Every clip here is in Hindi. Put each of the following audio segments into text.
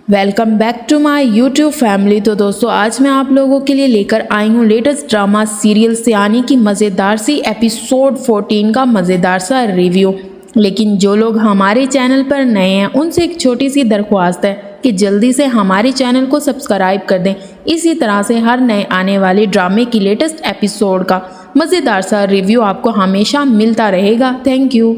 Welcome back to my YouTube family. तो दोस्तों आज मैं आप लोगों के लिए लेकर आई हूँ लेटेस्ट ड्रामा सीरियल सियानी की मज़ेदार सी एपिसोड 14 का मज़ेदार सा रिव्यू। लेकिन जो लोग हमारे चैनल पर नए हैं उनसे एक छोटी सी दरख्वास्त है कि जल्दी से हमारे चैनल को सब्सक्राइब कर दें। इसी तरह से हर नए आने वाले ड्रामे की लेटेस्ट एपिसोड का मज़ेदार सा रिव्यू आपको हमेशा मिलता रहेगा। Thank you.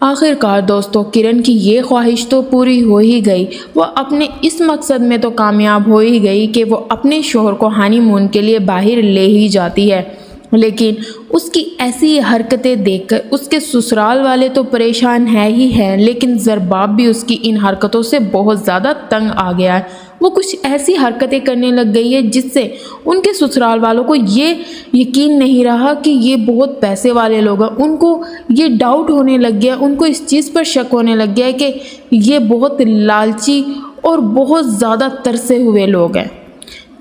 आखिरकार दोस्तों किरण की ये ख्वाहिश तो पूरी हो ही गई। वो अपने इस मकसद में तो कामयाब हो ही गई कि वो अपने शोहर को हनीमून के लिए बाहर ले ही जाती है। लेकिन उसकी ऐसी हरकतें देखकर उसके ससुराल वाले तो परेशान है ही है, लेकिन ज़रबाब भी उसकी इन हरकतों से बहुत ज़्यादा तंग आ गया है। वो कुछ ऐसी हरकतें करने लग गई है जिससे उनके ससुराल वालों को ये यकीन नहीं रहा कि ये बहुत पैसे वाले लोग हैं। उनको ये डाउट होने लग गया, उनको इस चीज़ पर शक होने लग गया है कि ये बहुत लालची और बहुत ज़्यादा तरसे हुए लोग हैं।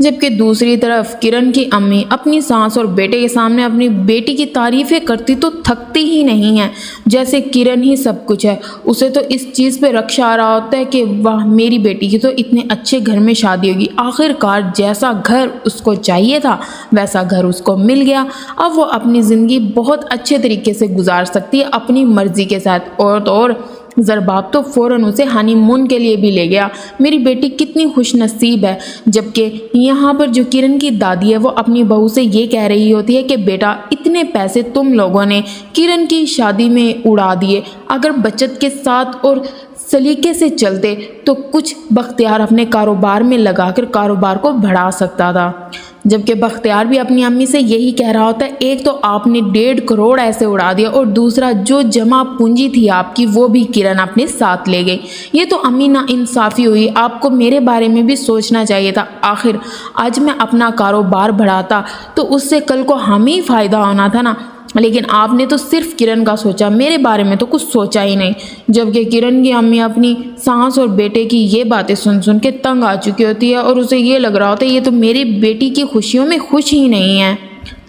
जबकि दूसरी तरफ किरण की अम्मी अपनी सास और बेटे के सामने अपनी बेटी की तारीफ़ें करती तो थकती ही नहीं है, जैसे किरण ही सब कुछ है। उसे तो इस चीज़ पे रक्षा आ रहा होता है कि वाह मेरी बेटी की तो इतने अच्छे घर में शादी होगी। आखिरकार जैसा घर उसको चाहिए था वैसा घर उसको मिल गया। अब वो अपनी ज़िंदगी बहुत अच्छे तरीके से गुजार सकती है अपनी मर्ज़ी के साथ। और तो और ज़रबाब तो फ़ौरन उसे हनीमून के लिए भी ले गया। मेरी बेटी कितनी खुशनसीब है। जबकि यहाँ पर जो किरण की दादी है वो अपनी बहू से ये कह रही होती है कि बेटा इतने पैसे तुम लोगों ने किरण की शादी में उड़ा दिए, अगर बचत के साथ और सलीके से चलते तो कुछ बख्तियार अपने कारोबार में लगाकर कारोबार को बढ़ा सकता था। जबकि बख्तियार भी अपनी अम्मी से यही कह रहा होता है, एक तो आपने 1.5 करोड़ ऐसे उड़ा दिया और दूसरा जो जमा पूंजी थी आपकी वो भी किरण अपने साथ ले गई। ये तो अम्मी ना इंसाफ़ी हुई, आपको मेरे बारे में भी सोचना चाहिए था। आखिर आज मैं अपना कारोबार बढ़ाता तो उससे कल को हमें ही फ़ायदा होना था ना, लेकिन आपने तो सिर्फ किरण का सोचा, मेरे बारे में तो कुछ सोचा ही नहीं। जबकि किरण की अम्मी अपनी सास और बेटे की ये बातें सुन सुन के तंग आ चुकी होती है और उसे ये लग रहा होता है ये तो मेरी बेटी की खुशियों में खुश ही नहीं है।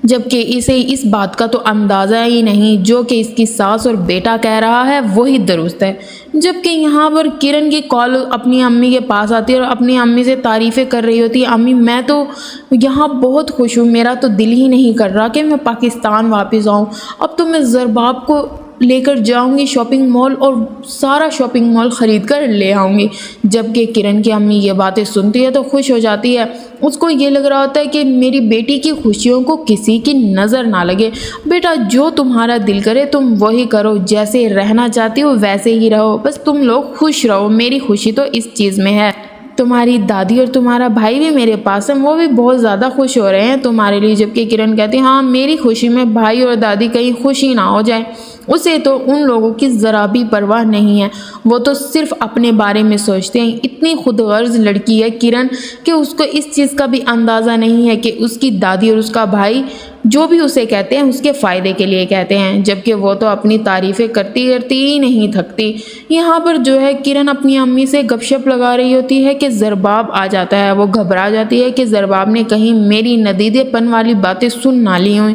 जबकि इसे इस बात का तो अंदाज़ा ही नहीं, जो कि इसकी सास और बेटा कह रहा है वही दुरुस्त है। जबकि यहाँ पर किरण की कॉल अपनी अम्मी के पास आती है और अपनी अम्मी से तारीफ़ें कर रही होती है, अम्मी मैं तो यहाँ बहुत खुश हूँ, मेरा तो दिल ही नहीं कर रहा कि मैं पाकिस्तान वापस आऊँ। अब तो मैं ज़रबाब को लेकर जाऊंगी शॉपिंग मॉल और सारा शॉपिंग मॉल ख़रीद कर ले आऊँगी। जबकि किरण की अम्मी ये बातें सुनती है तो खुश हो जाती है। उसको ये लग रहा होता है कि मेरी बेटी की खुशियों को किसी की नज़र ना लगे। बेटा जो तुम्हारा दिल करे तुम वही करो, जैसे रहना चाहती हो वैसे ही रहो, बस तुम लोग खुश रहो, मेरी खुशी तो इस चीज़ में है। तुम्हारी दादी और तुम्हारा भाई भी मेरे पास हैं, वो भी बहुत ज़्यादा खुश हो रहे हैं तुम्हारे लिए। जबकि किरण कहती है हाँ मेरी खुशी में भाई और दादी कहीं खुशी ना हो जाए। उसे तो उन लोगों की ज़रा भी परवाह नहीं है, वो तो सिर्फ अपने बारे में सोचते हैं। इतनी खुदगर्ज लड़की है किरण कि उसको इस चीज़ का भी अंदाज़ा नहीं है कि उसकी दादी और उसका भाई जो भी उसे कहते हैं उसके फ़ायदे के लिए कहते हैं। जबकि वो तो अपनी तारीफ़ें करती करती ही नहीं थकती। यहाँ पर जो है किरण अपनी अम्मी से गपशप लगा रही होती है कि ज़रबाब आ जाता है। वो घबरा जाती है कि ज़रबाब ने कहीं मेरी नदीदेपन वाली बातें सुन ना ली हों,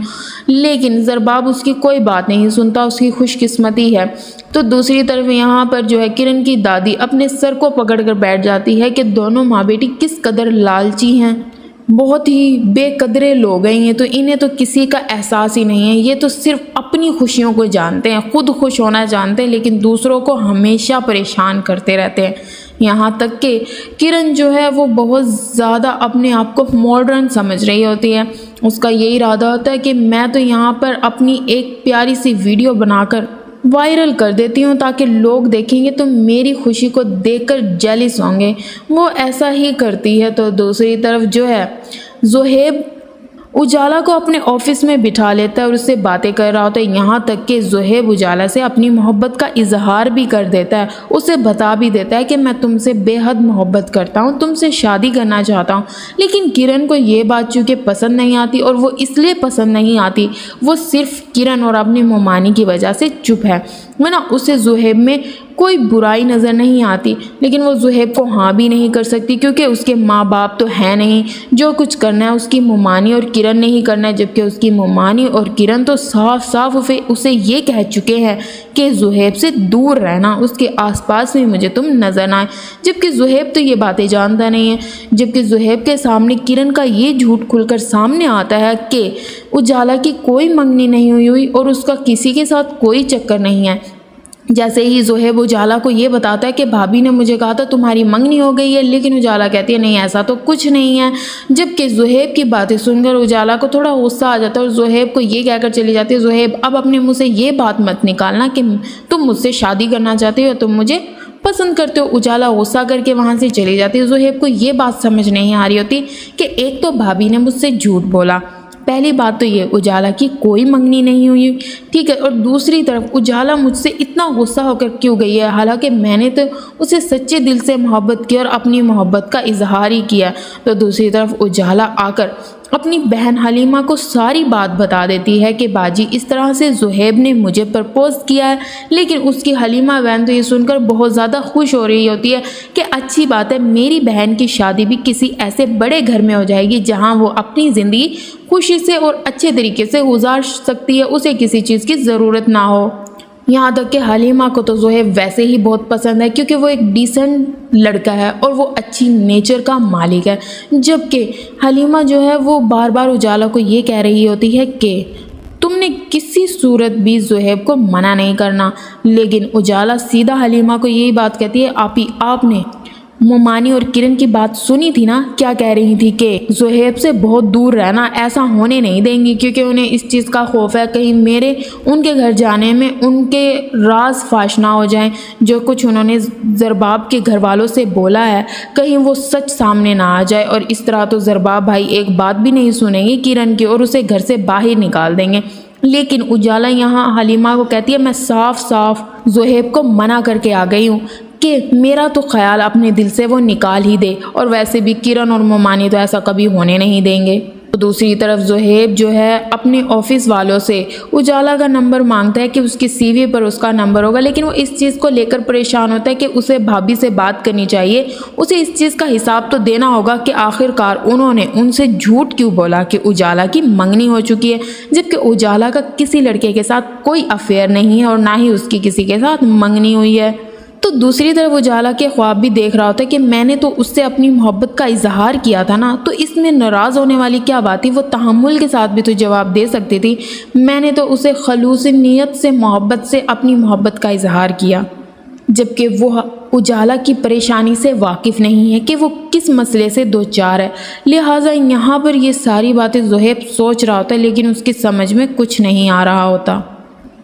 लेकिन ज़रबाब उसकी कोई बात नहीं सुनता, उसकी खुशकिस्मती है। तो दूसरी तरफ यहाँ पर जो है किरण की दादी अपने सर को पकड़ कर बैठ जाती है कि दोनों माँ बेटी किस कदर लालची हैं, बहुत ही बेकदरे लोग हैं ये तो, इन्हें तो किसी का एहसास ही नहीं है। ये तो सिर्फ अपनी खुशियों को जानते हैं, खुद खुश होना जानते हैं, लेकिन दूसरों को हमेशा परेशान करते रहते हैं। यहाँ तक कि किरण जो है वो बहुत ज़्यादा अपने आप को मॉडर्न समझ रही होती है। उसका यही इरादा होता है कि मैं तो यहाँ पर अपनी एक प्यारी सी वीडियो बनाकर वायरल कर देती हूँ ताकि लोग देखेंगे तो मेरी खुशी को देखकर जेलिस होंगे। वो ऐसा ही करती है। तो दूसरी तरफ जो है ज़ुहैब उजाला को अपने ऑफिस में बिठा लेता है और उससे बातें कर रहा होता है। यहाँ तक कि ज़ुहैब उजाला से अपनी मोहब्बत का इजहार भी कर देता है, उसे बता भी देता है कि मैं तुमसे बेहद मोहब्बत करता हूँ, तुमसे शादी करना चाहता हूँ। लेकिन किरण को ये बात चूँकि पसंद नहीं आती, और वो इसलिए पसंद नहीं आती, वो सिर्फ किरण और अपनी मोमानी की वजह से चुप है, वरना उसे ज़ुहैब में कोई बुराई नज़र नहीं आती। लेकिन वो ज़ुहैब को हाँ भी नहीं कर सकती क्योंकि उसके माँ बाप तो हैं नहीं। जो कुछ करना है उसकी मोमानी और किरण ने ही करना है। जबकि उसकी मोमानी और किरण तो साफ साफ उसे ये कह चुके हैं कि जुहैब से दूर रहना, उसके आसपास भी मुझे तुम नजर ना आए। जबकि जुहैब तो ये बातें जानता नहीं है। जबकि जुहैब के सामने किरण का ये झूठ खुलकर सामने आता है कि उजाला की कोई मंगनी नहीं हुई और उसका किसी के साथ कोई चक्कर नहीं है। जैसे ही जुहैब उजाला को ये बताता है कि भाभी ने मुझे कहा था तुम्हारी मंगनी हो गई है, लेकिन उजाला कहती है नहीं ऐसा तो कुछ नहीं है। जबकि जुहैब की बातें सुनकर उजाला को थोड़ा गुस्सा आ जाता है और जुहैब को ये कहकर चली जाती है, जुहैब अब अपने मुँह से ये बात मत निकालना कि तुम मुझसे शादी करना चाहते हो, तुम मुझे पसंद करते हो। उजाला गुस्सा करके वहाँ से चली जाती है। जुहैब को ये बात समझ नहीं आ रही होती कि एक तो भाभी ने मुझसे झूठ बोला, पहली बात तो ये उजाला की कोई मंगनी नहीं हुई, ठीक है, और दूसरी तरफ उजाला मुझसे इतना गुस्सा होकर क्यों गई है, हालांकि मैंने तो उसे सच्चे दिल से मोहब्बत की और अपनी मोहब्बत का इजहार ही किया। तो दूसरी तरफ उजाला आकर अपनी बहन हलीमा को सारी बात बता देती है कि बाजी इस तरह से जुहैब ने मुझे प्रपोज किया है। लेकिन उसकी हलीमा बहन तो ये सुनकर बहुत ज़्यादा खुश हो रही होती है कि अच्छी बात है, मेरी बहन की शादी भी किसी ऐसे बड़े घर में हो जाएगी जहां वो अपनी ज़िंदगी खुशी से और अच्छे तरीके से गुजार सकती है, उसे किसी चीज़ की ज़रूरत ना हो। यहाँ तक कि हलीमा को तो जुहैब वैसे ही बहुत पसंद है क्योंकि वो एक डिसेंट लड़का है और वो अच्छी नेचर का मालिक है। जबकि हलीमा जो है वो बार बार उजाला को ये कह रही होती है कि तुमने किसी सूरत भी जुहैब को मना नहीं करना। लेकिन उजाला सीधा हलीमा को यही बात कहती है, आपने मोमानी और किरण की बात सुनी थी ना, क्या कह रही थी कि जुहैब से बहुत दूर रहना, ऐसा होने नहीं देंगी क्योंकि उन्हें इस चीज़ का खौफ है कहीं मेरे उनके घर जाने में उनके राज फाश ना हो जाएं। जो कुछ उन्होंने ज़रबाब के घर वालों से बोला है कहीं वो सच सामने ना आ जाए, और इस तरह तो ज़रबाब भाई एक बात भी नहीं सुनेंगे किरण की और उसे घर से बाहर निकाल देंगे। लेकिन उजाला यहाँ हलीमा को कहती है, मैं साफ साफ जुहैब को मना करके आ गई हूँ कि मेरा तो ख्याल अपने दिल से वो निकाल ही दे, और वैसे भी किरण और मोमानी तो ऐसा कभी होने नहीं देंगे। तो दूसरी तरफ जुहैब जो है अपने ऑफिस वालों से उजाला का नंबर मांगता है कि उसकी सीवी पर उसका नंबर होगा, लेकिन वो इस चीज़ को लेकर परेशान होता है कि उसे भाभी से बात करनी चाहिए, उसे इस चीज़ का हिसाब तो देना होगा कि आखिरकार उन्होंने उनसे झूठ क्यों बोला कि उजाला की मंगनी हो चुकी है, जबकि उजाला का किसी लड़के के साथ कोई अफेयर नहीं है और ना ही उसकी किसी के साथ मंगनी हुई है। तो दूसरी तरफ उजाला के ख्वाब भी देख रहा होता है कि मैंने तो उससे अपनी मोहब्बत का इजहार किया था ना, तो इसमें नाराज़ होने वाली क्या बात थी, वो तहम्मुल के साथ भी तो जवाब दे सकती थी। मैंने तो उसे खलूस नीयत से मोहब्बत से अपनी मोहब्बत का इजहार किया, जबकि वो उजाला की परेशानी से वाकिफ़ नहीं है कि वो किस मसले से दो चार है। लिहाजा यहाँ पर ये सारी बातें जुहैब सोच रहा होता है लेकिन उसकी समझ में कुछ नहीं आ रहा होता।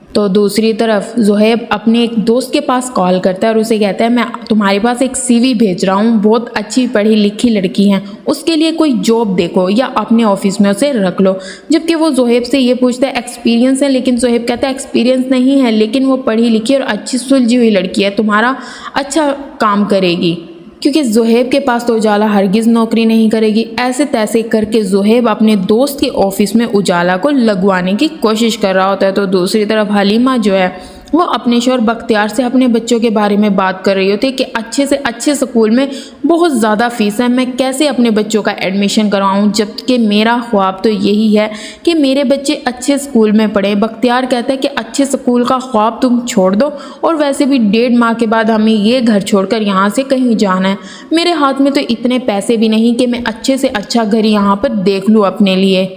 तो दूसरी तरफ जुहैब अपने एक दोस्त के पास कॉल करता है और उसे कहता है, मैं तुम्हारे पास एक सीवी भेज रहा हूँ, बहुत अच्छी पढ़ी लिखी लड़की है, उसके लिए कोई जॉब देखो या अपने ऑफिस में उसे रख लो। जबकि वो जुहैब से ये पूछता है एक्सपीरियंस है, लेकिन जुहैब कहता है एक्सपीरियंस नहीं है, लेकिन वो पढ़ी लिखी और अच्छी सुलझी हुई लड़की है, तुम्हारा अच्छा काम करेगी। क्योंकि जुहैब के पास तो उजाला हरगिज़ नौकरी नहीं करेगी। ऐसे तैसे करके जुहैब अपने दोस्त के ऑफिस में उजाला को लगवाने की कोशिश कर रहा होता है। तो दूसरी तरफ हलीमा जो है वो अपने शौहर बख्तियार से अपने बच्चों के बारे में बात कर रही होती है कि अच्छे से अच्छे स्कूल में बहुत ज़्यादा फ़ीस है, मैं कैसे अपने बच्चों का एडमिशन करवाऊँ, जबकि मेरा ख्वाब तो यही है कि मेरे बच्चे अच्छे स्कूल में पढ़ें। बख्तियार कहता है कि अच्छे स्कूल का ख्वाब तुम छोड़ दो, और वैसे भी 1.5 माह के बाद हमें ये घर छोड़कर यहाँ से कहीं जाना है, मेरे हाथ में तो इतने पैसे भी नहीं कि मैं अच्छे से अच्छा घर यहाँ पर देख लूँ अपने लिए।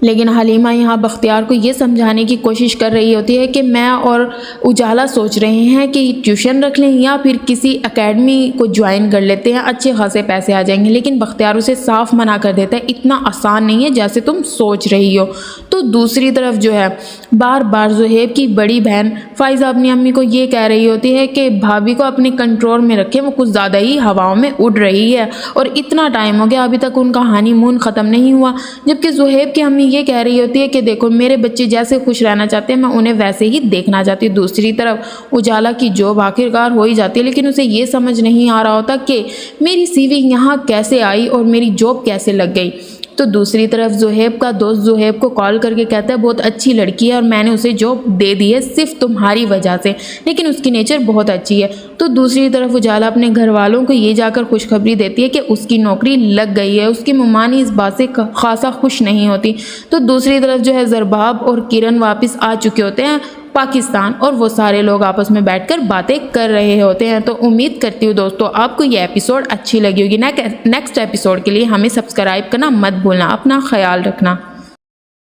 लेकिन हलीमा यहाँ बख्तियार को ये समझाने की कोशिश कर रही होती है कि मैं और उजाला सोच रहे हैं कि ट्यूशन रख लें या फिर किसी एकेडमी को ज्वाइन कर लेते हैं, अच्छे खासे पैसे आ जाएंगे। लेकिन बख्तियार उसे साफ मना कर देता है, इतना आसान नहीं है जैसे तुम सोच रही हो। तो दूसरी तरफ जो है बार बार जुहैब की बड़ी बहन फ़ाइज़ा अपनी अम्मी को ये कह रही होती है कि भाभी को अपने कंट्रोल में रखें, वो कुछ ज़्यादा ही हवाओं में उड़ रही है और इतना टाइम हो गया अभी तक उनका हनीमून ख़त्म नहीं हुआ। जबकि जुहैब की अम्मी ये कह रही होती है कि देखो मेरे बच्चे जैसे खुश रहना चाहते हैं मैं उन्हें वैसे ही देखना चाहती हूँ। दूसरी तरफ उजाला की जॉब आखिरकार हो ही जाती है, लेकिन उसे ये समझ नहीं आ रहा होता कि मेरी सीवी यहाँ कैसे आई और मेरी जॉब कैसे लग गई। तो दूसरी तरफ जुहैब का दोस्त जुहैब को कॉल करके कहता है बहुत अच्छी लड़की है और मैंने उसे जॉब दे दी है सिर्फ तुम्हारी वजह से, लेकिन उसकी नेचर बहुत अच्छी है। तो दूसरी तरफ उजाला अपने घर वालों को ये जाकर खुशखबरी देती है कि उसकी नौकरी लग गई है। उसकी ममानी इस बात से खासा खुश नहीं होती। तो दूसरी तरफ जो है ज़रबाब और किरण वापस आ चुके होते हैं पाकिस्तान और वो सारे लोग आपस में बैठकर बातें कर रहे होते हैं। तो उम्मीद करती हूँ दोस्तों आपको ये एपिसोड अच्छी लगी होगी। नेक्स्ट एपिसोड के लिए हमें सब्सक्राइब करना मत भूलना। अपना ख्याल रखना।